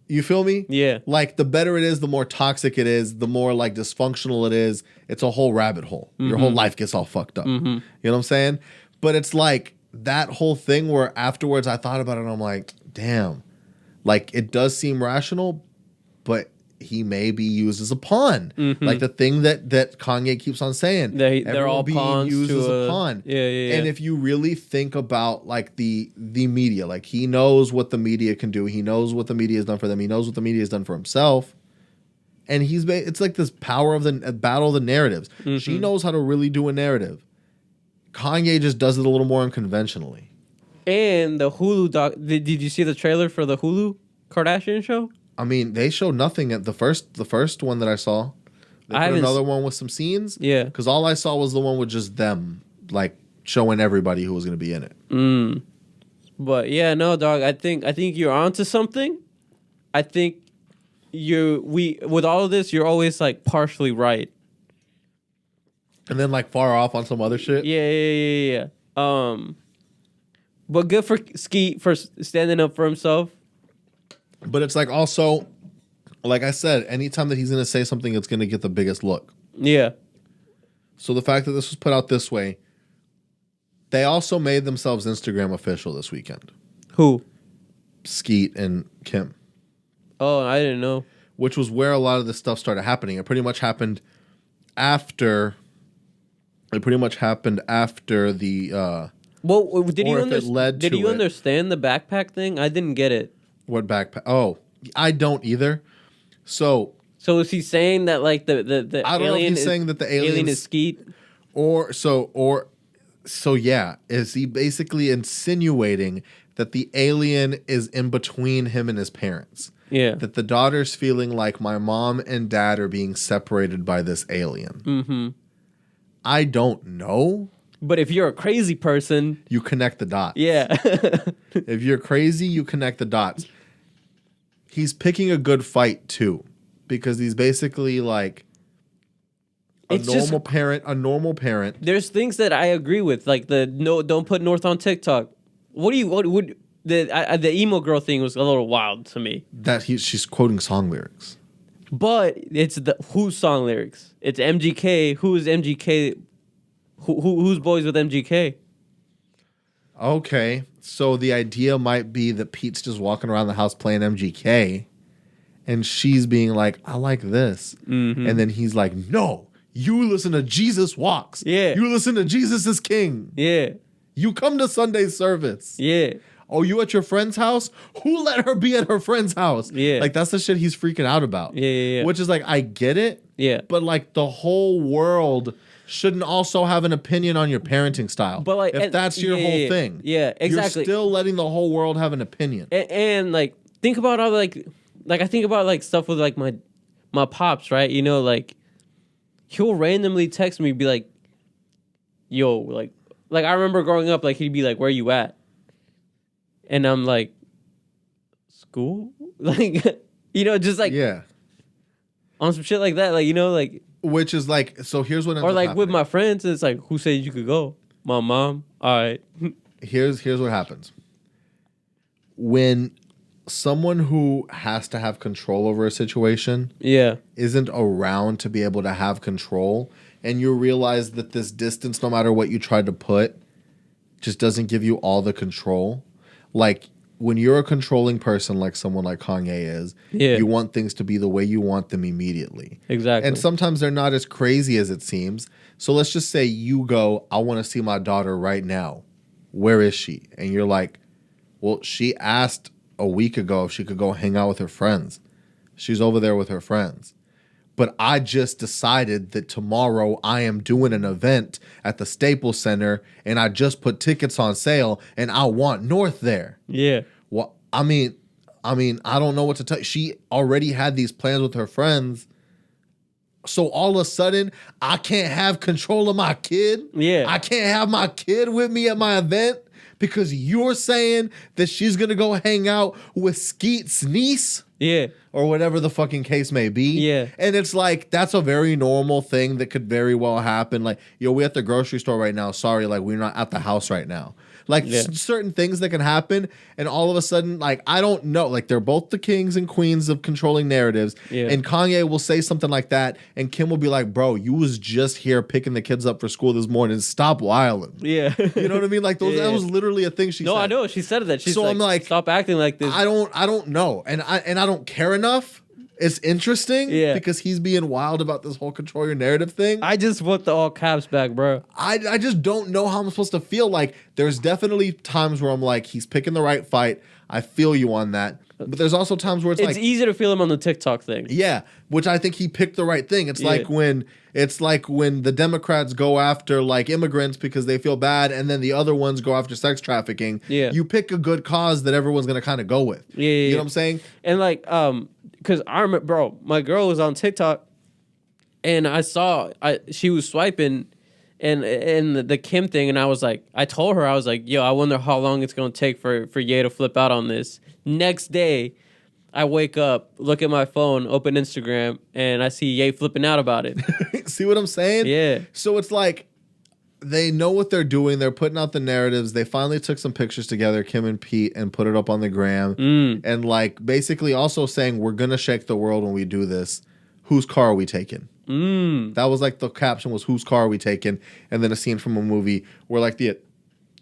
You feel me? Yeah. Like, the better it is, the more toxic it is, the more like dysfunctional it is. It's a whole rabbit hole. Your whole life gets all fucked up. You know what I'm saying? But it's like that whole thing where afterwards I thought about it and I'm like, damn, like, it does seem rational, but he may be used as a pawn. Like the thing that Kanye keeps on saying. They're all being pawns used as a pawn. Yeah. And if you really think about like the media, like, he knows what the media can do. He knows what the media has done for them. He knows what the media has done for himself. And it's like this power of the battle of the narratives. She knows how to really do a narrative. Kanye just does it a little more unconventionally. And the Hulu doc. Did you see the trailer for the Hulu Kardashian show? I mean, they showed nothing at the first one that I saw. They put another one with some scenes. Yeah. Because all I saw was the one with just them, like, showing everybody who was going to be in it. But yeah, no, dog. I think you're onto something. I think with all of this, you're always like partially right. And then like far off on some other shit. Yeah. But good for Skeet for standing up for himself. But it's like, also, like I said, anytime that he's going to say something, it's going to get the biggest look. Yeah. So the fact that this was put out this way, they also made themselves Instagram official this weekend. Who? Skeet and Kim. Oh, I didn't know. Which was where a lot of this stuff started happening. It pretty much happened after the... Well, did you understand the backpack thing? I didn't get it. What backpack? Oh, I don't either. So is he saying that like the I don't know if he's saying that the alien is Skeet? So yeah, is he basically insinuating that the alien is in between him and his parents? Yeah. That the daughter's feeling like my mom and dad are being separated by this alien. I don't know. But if you're a crazy person... You connect the dots. Yeah. If you're crazy, you connect the dots. He's picking a good fight, too. Because he's basically like a normal parent. There's things that I agree with. Like don't put North on TikTok. The emo girl thing was a little wild to me. She's quoting song lyrics. But it's whose song lyrics? It's MGK. Who's MGK? Who's boys with MGK? Okay, so the idea might be that Pete's just walking around the house playing MGK, and she's being like, I like this. And then he's like, no, you listen to Jesus Walks. Yeah. You listen to Jesus is King. Yeah. You come to Sunday service. Yeah. Oh, you at your friend's house? Who let her be at her friend's house? Yeah. Like, that's the shit he's freaking out about. Yeah. Which is like, I get it. Yeah. But like, the whole world shouldn't also have an opinion on your parenting style. But like, if that's your whole thing. Yeah, exactly. You're still letting the whole world have an opinion. And like, think about all like I think about like stuff with like my pops, right? You know, like he'll randomly text me, be like, yo, like, like, I remember growing up, like, he'd be like, where you at? And I'm like, school? Like, you know, just like, on some shit like that. Like, you know, like. Which is like, so here's what ends or like up with my friends, it's like, who said you could go? My mom. All right. Here's what happens. When someone who has to have control over a situation isn't around to be able to have control, and you realize that this distance, no matter what you try to put, just doesn't give you all the control. Like, when you're a controlling person like someone like Kanye is, you want things to be the way you want them immediately. Exactly. And sometimes they're not as crazy as it seems. So let's just say you go, I want to see my daughter right now. Where is she? And you're like, well, she asked a week ago if she could go hang out with her friends. She's over there with her friends. But I just decided that tomorrow I am doing an event at the Staples Center, and I just put tickets on sale, and I want North there. Yeah. Well, I mean, I don't know what to tell you. She already had these plans with her friends. So all of a sudden, I can't have control of my kid. Yeah. I can't have my kid with me at my event because you're saying that she's going to go hang out with Skeet's niece. Yeah. Or whatever the fucking case may be. Yeah. And it's like, that's a very normal thing that could very well happen. Like, yo, we're at the grocery store right now. Sorry, like, we're not at the house right now. Like, certain things that can happen. And all of a sudden, like, I don't know. Like, they're both the kings and queens of controlling narratives. Yeah. And Kanye will say something like that. And Kim will be like, bro, you was just here picking the kids up for school this morning. Stop wilding. Yeah. You know what I mean? Like, that was literally a thing she said. No, I know. She said that. She's so I'm like, stop acting like this. I don't know. And I don't care enough. It's interesting because he's being wild about this whole control your narrative thing. I just want the all caps back, bro. I just don't know how I'm supposed to feel. Like, there's definitely times where I'm like, he's picking the right fight. I feel you on that. But there's also times where it's like, easy to feel him on the TikTok thing. Yeah, which I think he picked the right thing. It's like when the Democrats go after like immigrants because they feel bad, and then the other ones go after sex trafficking. Yeah, you pick a good cause that everyone's gonna kind of go with. Yeah, you know what I'm saying? And like, because I remember, bro, my girl was on TikTok, and she was swiping, and the Kim thing, and I told her, I was like, yo, I wonder how long it's gonna take for Ye to flip out on this. Next day, I wake up, look at my phone, open Instagram, and I see Ye flipping out about it. See what I'm saying? Yeah. So it's like, they know what they're doing. They're putting out the narratives. They finally took some pictures together, Kim and Pete, and put it up on the gram. And like basically also saying, we're going to shake the world when we do this. Whose car are we taking? That was like the caption was, whose car are we taking? And then a scene from a movie where like the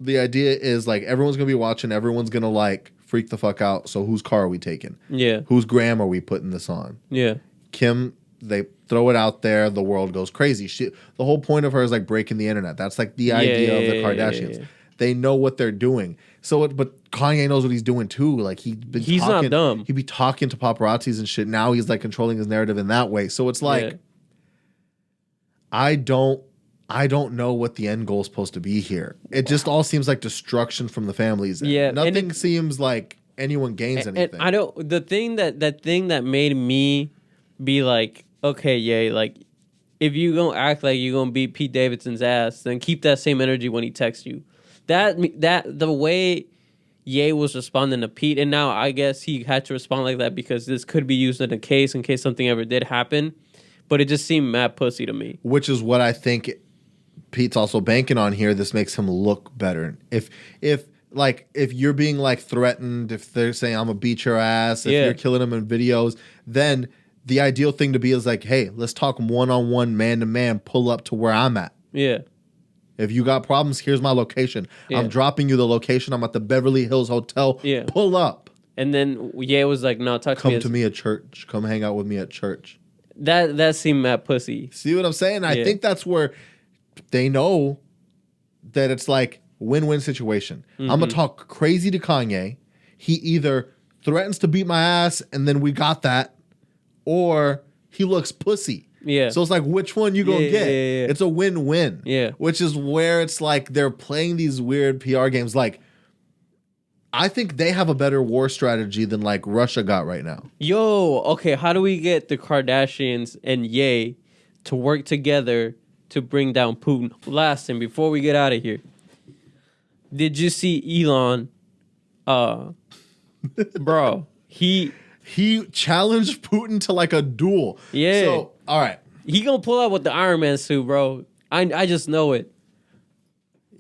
idea is like everyone's going to be watching. Everyone's going to like freak the fuck out. So whose car are we taking? Yeah. Whose gram are we putting this on? Yeah. Kim, they throw it out there, the world goes crazy. The whole point of her is like breaking the internet. That's like the idea of the Kardashians. Yeah. They know what they're doing. But Kanye knows what he's doing too. Like he's not dumb. He'd be talking to paparazzis and shit. Now he's like controlling his narrative in that way. So it's like, I don't know what the end goal is supposed to be here. It just all seems like destruction from the families. Yeah, nothing seems like anyone gains anything. I don't. The thing that made me be like, okay, Ye, like, if you gonna act like you're gonna beat Pete Davidson's ass, then keep that same energy when he texts you. That the way Ye was responding to Pete, and now I guess he had to respond like that because this could be used in a case in case something ever did happen. But it just seemed mad pussy to me. Which is what I think Pete's also banking on here. This makes him look better. If you're being like threatened, if they're saying I'm gonna beat your ass, if you're killing them in videos, then the ideal thing to be is like, hey, let's talk one-on-one, man-to-man, pull up to where I'm at. Yeah. If you got problems, here's my location. Yeah. I'm dropping you the location. I'm at the Beverly Hills Hotel. Yeah. Pull up. And then Ye was like, no, come to me at church. Come hang out with me at church. That seemed mad pussy. See what I'm saying? I think that's where they know that it's like win-win situation. I'm going to talk crazy to Kanye. He either threatens to beat my ass and then we got that, or he looks pussy. Yeah. So it's like, which one you gonna get? Yeah. It's a win-win. Yeah. Which is where it's like they're playing these weird PR games. Like, I think they have a better war strategy than like Russia got right now. Yo, okay, how do we get the Kardashians and Ye to work together to bring down Putin? Last thing, before we get out of here, Did you see Elon? Bro, he challenged Putin to like a duel. Yeah. So, all right. He gonna pull out with the Iron Man suit, bro. I just know it.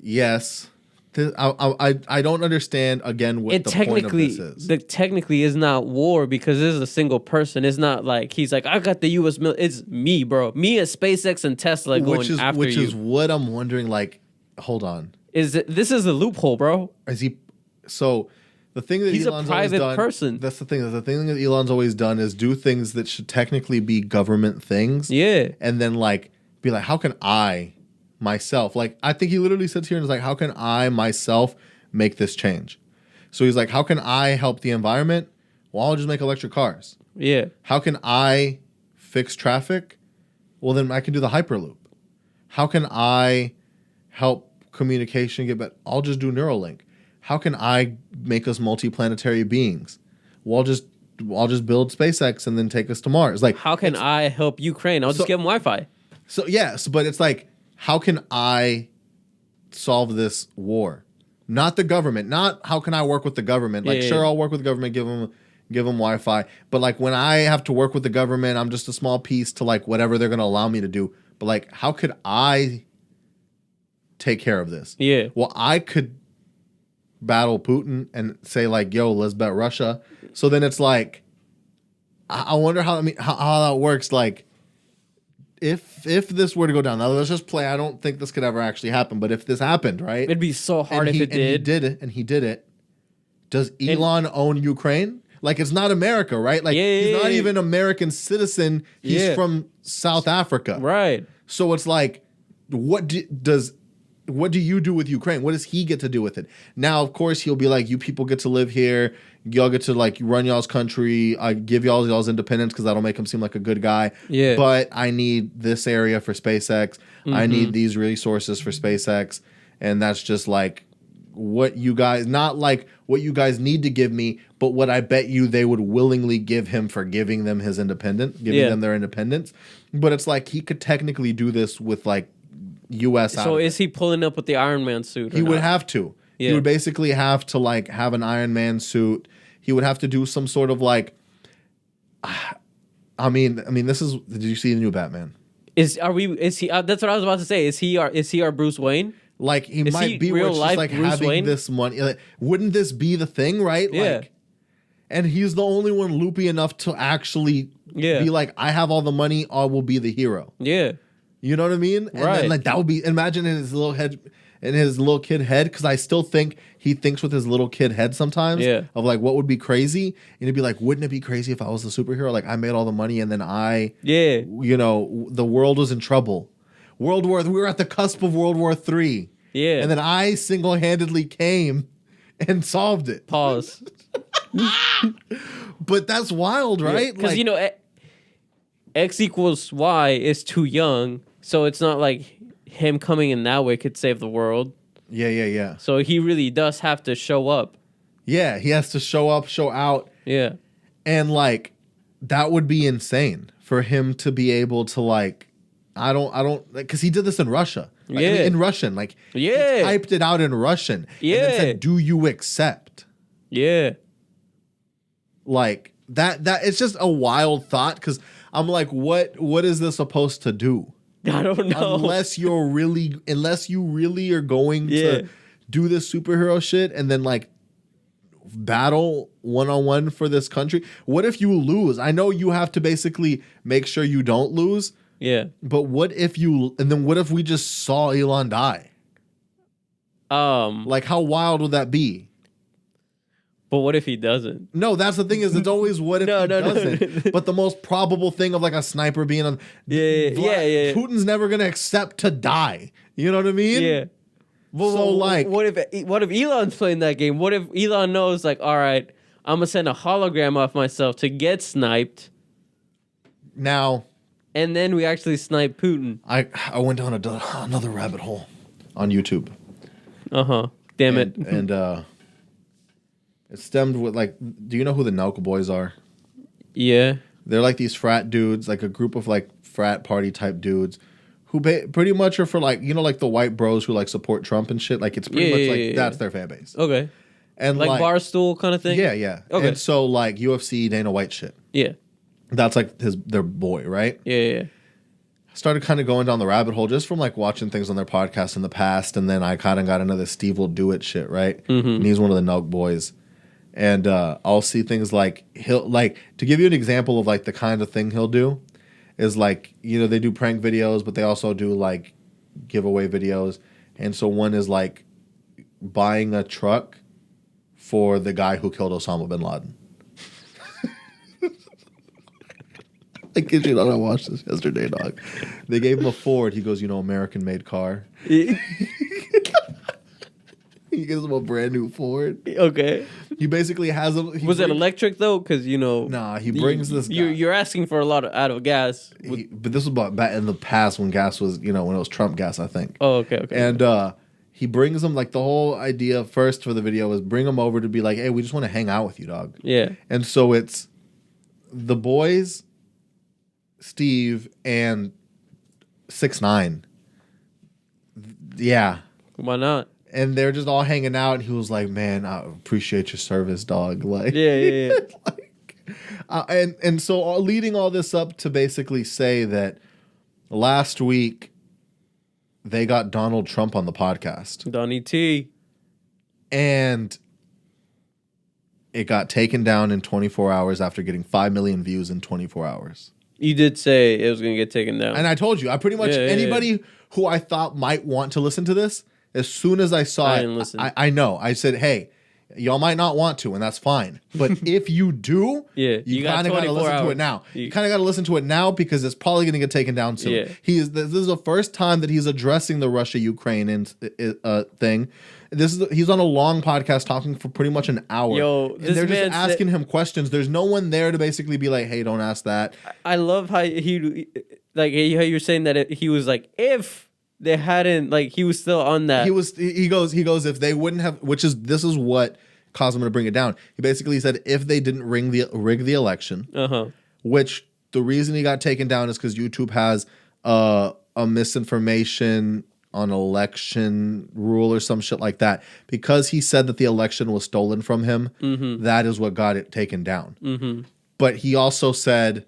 Yes. I don't understand again what the point of this is. Technically is not war because this is a single person. It's not like he's like, I got the U.S. It's me, bro. Me and SpaceX and Tesla going after you. Which is what I'm wondering. Like, hold on. This is a loophole, bro? Is he? So the thing that he's Elon's a private always done, person. That's the thing. The thing that Elon's always done is do things that should technically be government things. Yeah. And then like be like, how can I myself, like I think he literally sits here and is like, how can I myself make this change? So he's like, how can I help the environment? Well, I'll just make electric cars. Yeah. How can I fix traffic? Well, then I can do the Hyperloop. How can I help communication get better? I'll just do Neuralink. How can I make us multiplanetary beings? Well, I'll just build SpaceX and then take us to Mars. Like, how can I help Ukraine? I'll just give them Wi-Fi. So yes, but it's like, how can I solve this war? Not the government. Not how can I work with the government? Like, sure, I'll work with the government, give them Wi-Fi. But like when I have to work with the government, I'm just a small piece to like whatever they're going to allow me to do. But like, how could I take care of this? Yeah. Well, I could battle Putin and say like, yo, let's bet Russia. So then it's like, I wonder how that works. Like, if this were to go down, now let's just play. I don't think this could ever actually happen, but if this happened, right? It'd be so hard if it did. And he did it. Does Elon own Ukraine? Like, it's not America, right? Like, he's not even an American citizen. He's from South Africa, right? So it's like, what do you do with Ukraine? What does he get to do with it? Now, of course, he'll be like, you people get to live here. Y'all get to like run y'all's country. I give y'all's independence because that'll make him seem like a good guy. Yeah. But I need this area for SpaceX. Mm-hmm. I need these resources for SpaceX. And that's just like what you guys, not like what you guys need to give me, but what I bet you they would willingly give him for giving them his independence, giving them their independence. But it's like he could technically do this with like U.S. So is he pulling up with the Iron Man suit? He would have to. Yeah. He would basically have to like have an Iron Man suit. He would have to do some sort of like. I mean, this is. Did you see the new Batman? Is he? That's what I was about to say. Is he our Bruce Wayne? Like he might be real life like Bruce having Wayne? This money. Like, wouldn't this be the thing, right? Yeah. Like, and he's the only one loopy enough to actually be like, I have all the money. I will be the hero. Yeah. You know what I mean? And then, like that would be, imagine in his little head, in his little kid head, because I still think he thinks with his little kid head sometimes of like what would be crazy. And he'd be like, wouldn't it be crazy if I was the superhero? Like I made all the money and then you know, the world was in trouble. We were at the cusp of World War III. Yeah. And then I single-handedly came and solved it. Pause. But that's wild, right? Because, you know, X equals Y is too young. So it's not like him coming in that way could save the world. Yeah. So he really does have to show up. Yeah, he has to show up, show out. Yeah. And like that would be insane for him to be able to like I don't because he did this in Russia. Like, in Russian. Like he typed it out in Russian. Yeah. And then said, do you accept? Yeah. Like that it's just a wild thought because I'm like, what is this supposed to do? I don't know. Unless you really are going to do this superhero shit and then like battle one-on-one for this country. What if you lose? I know you have to basically make sure you don't lose. Yeah. But what if we just saw Elon die? Like how wild would that be? But what if he doesn't? No, that's the thing is it's always what if he doesn't. No. But the most probable thing of like a sniper being on Putin's never gonna accept to die. You know what I mean? Yeah. So like what if Elon's playing that game? What if Elon knows like, all right, I'm gonna send a hologram off myself to get sniped. Now and then we actually snipe Putin. I went down another rabbit hole on YouTube. Damn it. And it stemmed with like, do you know who the Nelk Boys are? Yeah. They're like these frat dudes, like a group of like frat party type dudes who pretty much are for like, you know, like the white bros who like support Trump and shit. Like it's pretty much like that's their fan base. Okay. And like Barstool kind of thing? Yeah. Okay. And so like UFC, Dana White shit. Yeah. That's like their boy, right? Yeah. Started kind of going down the rabbit hole just from like watching things on their podcast in the past. And then I kind of got into the Steve Will Do It shit, right? Mm-hmm. And he's one of the Nug boys. And I'll see things like he'll like, to give you an example of like the kind of thing he'll do is like, you know, they do prank videos, but they also do like giveaway videos. And so one is like buying a truck for the guy who killed Osama bin Laden. I kid you not, I watched this yesterday, dog. They gave him a Ford. He goes, you know, American-made car. He gives him a brand new Ford. Okay. He basically has a... Was it electric, though? Because, you know... Nah, he brings this guy. You're asking for a lot out of gas. But this was back in the past when gas was, you know, when it was Trump gas, I think. Oh, okay. And he brings him, like, the whole idea first for the video was bring him over to be like, hey, we just want to hang out with you, dog. Yeah. And so it's the boys... Steve and 6ix9ine. Yeah. Why not? And they're just all hanging out, and he was like, "Man, I appreciate your service, dog." Like, yeah. like, and so leading all this up to basically say that last week they got Donald Trump on the podcast, Donnie T, and it got taken down in 24 hours after getting 5 million views in 24 hours. You did say it was going to get taken down. And I told you, I pretty much, anybody who I thought might want to listen to this, as soon as I saw I know. I said, hey, y'all might not want to, and that's fine. But if you do, you kind of got to listen to it now. You kind of got to listen to it now because it's probably going to get taken down soon. Yeah. This is the first time that he's addressing the Russia-Ukraine thing. He's on a long podcast talking for pretty much an hour. Yo, and they're just asking him questions. There's no one there to basically be like, hey, don't ask that. I love how how you're saying that he was like, if they hadn't, like, he was still on that. He goes, if they wouldn't have, this is what caused him to bring it down. He basically said if they didn't rig the election, which the reason he got taken down is because YouTube has a misinformation on election rule or some shit like that. Because he said that the election was stolen from him, that is what got it taken down. But he also said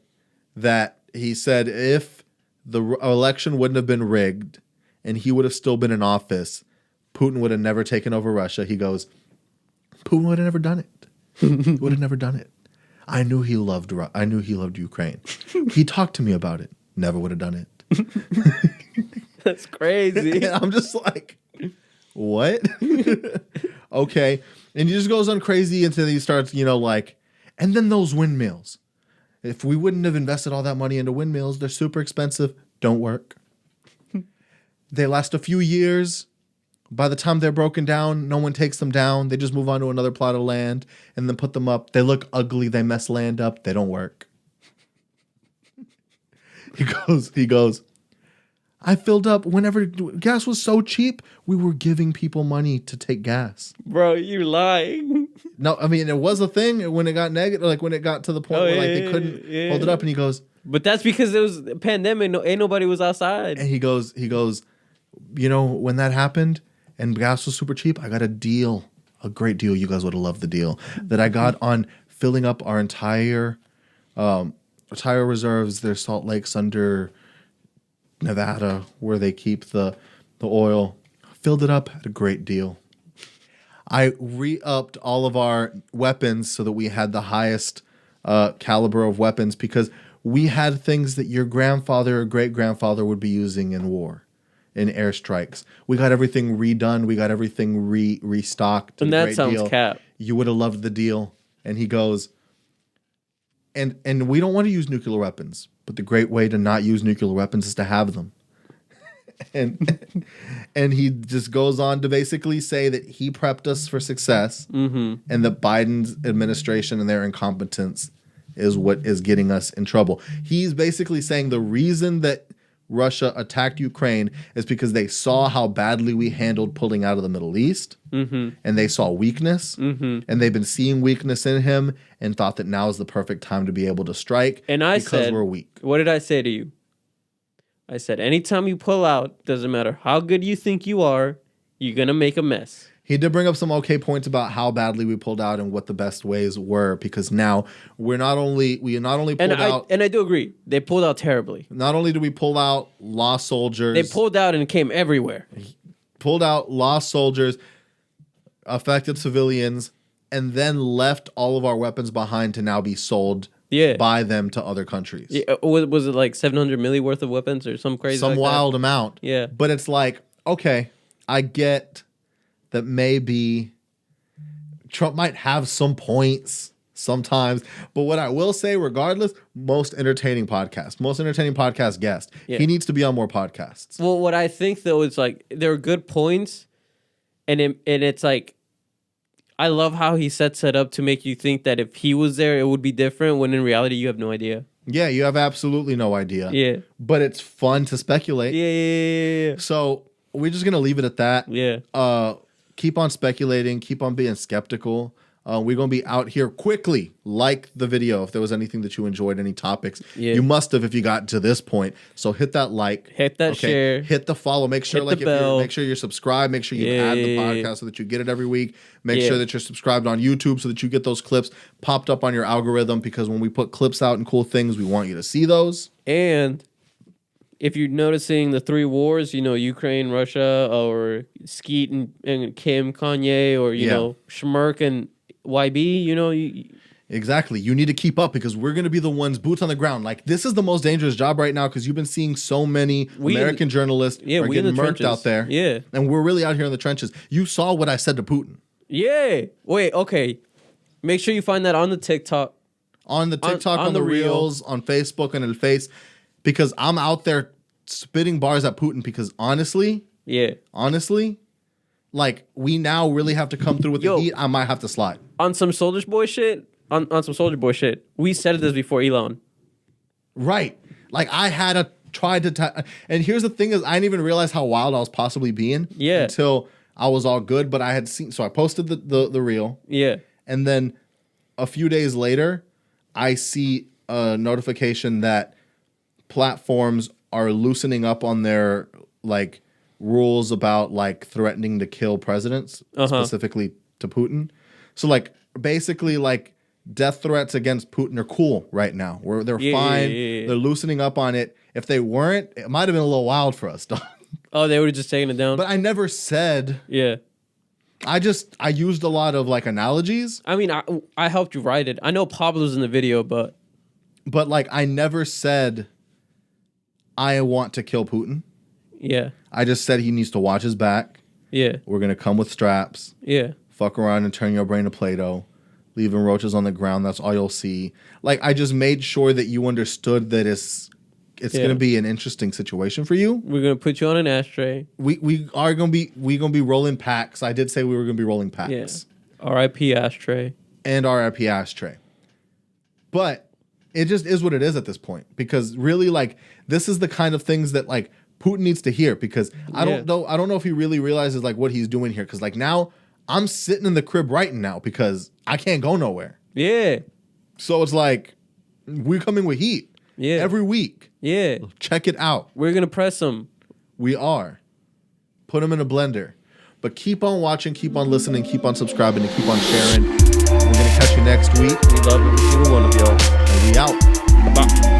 that if the election wouldn't have been rigged and he would have still been in office, Putin would have never taken over Russia. He goes, Putin would have never done it. Would have never done it. I knew he loved Ukraine. He talked to me about it. Never would have done it. That's crazy. And I'm just like, what? Okay. And he just goes on crazy until he starts, you know, like, and then those windmills. If we wouldn't have invested all that money into windmills, they're super expensive, don't work. They last a few years. By the time they're broken down, no one takes them down. They just move on to another plot of land and then put them up. They look ugly. They mess land up. They don't work. He goes, I filled up whenever gas was so cheap, we were giving people money to take gas. Bro, you're lying. No, I mean, it was a thing when it got negative, like when it got to the point where like they couldn't hold it up. And he goes, but that's because it was a pandemic. Ain't nobody was outside. And he goes, you know, when that happened and gas was super cheap, I got a deal, a great deal. You guys would have loved the deal that I got on filling up our entire reserves. There's salt lakes under Nevada where they keep the oil. Filled it up, had a great deal. I re-upped all of our weapons so that we had the highest caliber of weapons because we had things that your grandfather or great-grandfather would be using in war, in airstrikes. We got everything redone. We got everything restocked. And that sounds cap. You would have loved the deal. And he goes, and we don't want to use nuclear weapons, but the great way to not use nuclear weapons is to have them. and he just goes on to basically say that he prepped us for success and that Biden's administration and their incompetence is what is getting us in trouble. He's basically saying the reason that Russia attacked Ukraine is because they saw how badly we handled pulling out of the Middle East and they saw weakness and they've been seeing weakness in him and thought that now is the perfect time to be able to strike and I because said, we're weak. What did I say to you? I said, anytime you pull out, doesn't matter how good you think you are, you're going to make a mess. He did bring up some okay points about how badly we pulled out and what the best ways were, because now we not only pulled out, and I do agree, they pulled out terribly. Not only did we pull out lost soldiers, they pulled out and came everywhere. Pulled out lost soldiers, affected civilians, and then left all of our weapons behind to now be sold by them to other countries. Yeah, was it like 700 milli worth of weapons or some crazy, some wild amount? Yeah, but it's like, okay, I get that maybe Trump might have some points sometimes, but what I will say, regardless, most entertaining podcast guest. Yeah. He needs to be on more podcasts. Well, what I think though is like there are good points, and it's like I love how he sets it up to make you think that if he was there, it would be different. When in reality, you have no idea. Yeah, you have absolutely no idea. Yeah, but it's fun to speculate. Yeah. So we're just gonna leave it at that. Yeah. Keep on speculating. Keep on being skeptical. We're going to be out here quickly. Like the video if there was anything that you enjoyed, any topics. Yeah. You must have if you got to this point. So hit that like. Hit that share. Hit the follow. Make sure make sure you're subscribed. Make sure you add the podcast so that you get it every week. Make sure that you're subscribed on YouTube so that you get those clips popped up on your algorithm, because when we put clips out and cool things, we want you to see those. And if you're noticing the three wars, Ukraine, Russia, or Skeet and Kim, Kanye, or, you know, Schmirk and YB, Exactly. You need to keep up, because we're going to be the ones, boots on the ground. Like, this is the most dangerous job right now, because you've been seeing so many American journalists are getting murked out there. Yeah. And we're really out here in the trenches. You saw what I said to Putin. Yeah. Wait, okay. Make sure you find that on the TikTok. On the TikTok, on the Reels, on Facebook, and in Face. Because I'm out there spitting bars at Putin, because honestly, like, we now really have to come through with the heat. I might have to slide. On some Soldier Boy shit, we said this before Elon. Right. Like, I had tried to, and here's the thing is, I didn't even realize how wild I was possibly being until I was all good, but I had seen, so I posted the reel. Yeah. And then a few days later, I see a notification that platforms are loosening up on their like rules about like threatening to kill presidents, specifically to Putin. So like basically like death threats against Putin are cool right now. They're fine. Yeah. They're loosening up on it. If they weren't, it might have been a little wild for us. Oh, they would have just taken it down. But I never said. Yeah. I used a lot of like analogies. I mean, I helped you write it. I know Pablo's in the video, but like I never said I want to kill Putin. Yeah. I just said he needs to watch his back. Yeah. We're going to come with straps. Yeah. Fuck around and turn your brain to Play-Doh. Leaving roaches on the ground. That's all you'll see. Like, I just made sure that you understood that it's going to be an interesting situation for you. We're going to put you on an ashtray. We are going to be rolling packs. I did say we were going to be rolling packs. Yeah. R.I.P. ashtray. And R.I.P. ashtray. But it just is what it is at this point, because really, like, this is the kind of things that like Putin needs to hear, because I don't know if he really realizes like what he's doing here, because like now I'm sitting in the crib writing now because I can't go nowhere. Yeah. So it's like we're coming with heat. Yeah. Every week. Yeah. Check it out. We're gonna press them. We are. Put them in a blender. But keep on watching, keep on listening, keep on subscribing, and keep on sharing. We're gonna catch you next week. We love every single one of y'all. And we out. Bye.